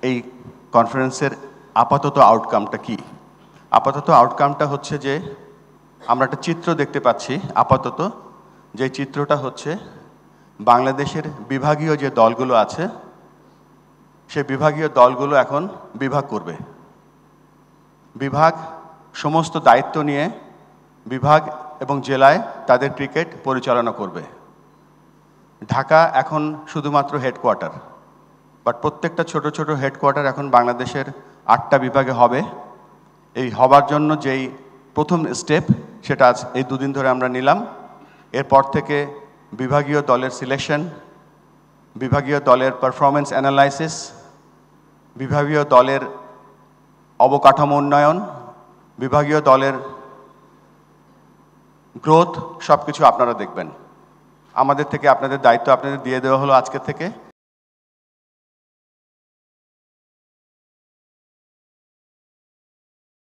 এই কনফারেন্সের আপাতত আউটকামটা কি? আপাতত আউটকামটা হচ্ছে যে আমরা একটা চিত্র দেখতে পাচ্ছি আপাতত, যে চিত্রটা হচ্ছে বাংলাদেশের বিভাগীয় যে দলগুলো আছে সেই বিভাগীয় দলগুলো এখন বিভাগ করবে। বিভাগ সমস্ত দায়িত্ব নিয়ে বিভাগ এবং জেলায় তাদের ক্রিকেট পরিচালনা করবে। ঢাকা এখন শুধুমাত্র হেডকোয়ার্টার, বাট প্রত্যেকটা ছোট ছোট হেডকোয়ার্টার এখন বাংলাদেশের 8টা বিভাগে হবে। এই হবার জন্য যেই প্রথম স্টেপ সেটা আজ এই দুদিন ধরে আমরা নিলাম। এরপর থেকে বিভাগীয় দলের সিলেকশন, বিভাগীয় দলের পারফরমেন্স অ্যানালাইসিস, বিভাগীয় দলের অবকাঠামো উন্নয়ন, বিভাগীয় দলের গ্রোথ, সব কিছু আপনারা দেখবেন। আমাদের থেকে আপনাদের দায়িত্ব আপনাদের দিয়ে দেওয়া হলো আজকে থেকে।